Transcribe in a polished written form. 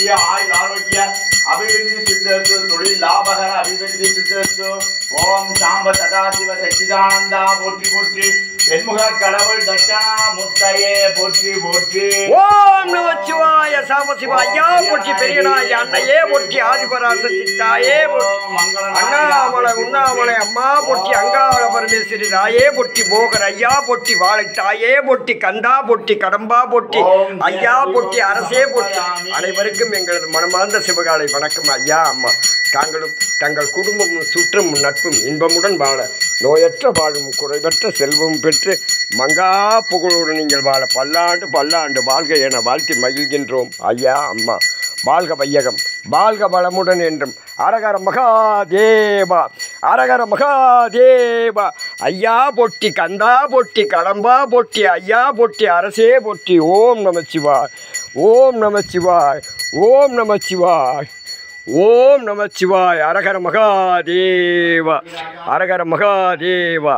आयुर आरोग्य अभिवृद्धि सिद्धस्तु தொழில் லாபகர அபிவிருத்தி சித்தஸ்து ஓம் சாம்ப சதாசிவ சச்சிதானந்தா போற்றி போற்றி தென்முக கடவுள் தட்சணா முத்தையே போற்றி போற்றி ஓம் நமச்சிவாய சாமசிவாயா போற்றி பெரியனாய அன்னையே போற்றி ஆதிபராசக்தி தாயே போற்றி அண்ணாமலை உண்ணாமலை அம்மா போற்றி அங்காள பரமேஸ்வரி தாயே போற்றி மோகர் ஐயா போற்றி வாழை தாயே போற்றி கந்தா போற்றி கடம்பா போற்றி ஐயா போற்றி அரசே போற்றி அனைவருக்கும் எங்களது மனமார்ந்த சிவகாலை வணக்கம் ஐயா அம்மா தாங்களும் தங்கள் குடும்பமும் சுற்றமும் நட்பும் இன்பமுடன் வாழ நோயற்ற வாழும் குறைவற்ற செல்வம் பெற்று மங்கா புகழோடு நீங்கள் வாழ பல்லாண்டு பல்லாண்டு வாழ்க என வாழ்த்தி மகிழ்கின்றோம் ஐயா அம்மா வாழ்க வையகம் வாழ்க வளமுடன் என்றும் அரகர மகாதேவா அரகர மகாதேவா ஐயா போற்றி கந்தா போற்றி கடம்பா போற்றி ஐயா போற்றி அரசே போற்றி ஓம் நமச்சிவாய் ஓம் நமச்சிவாய் ஓம் நமச்சிவாய் ஓம் நமச்சிவாய் அரகர மகாதேவா அரகர மகாதேவா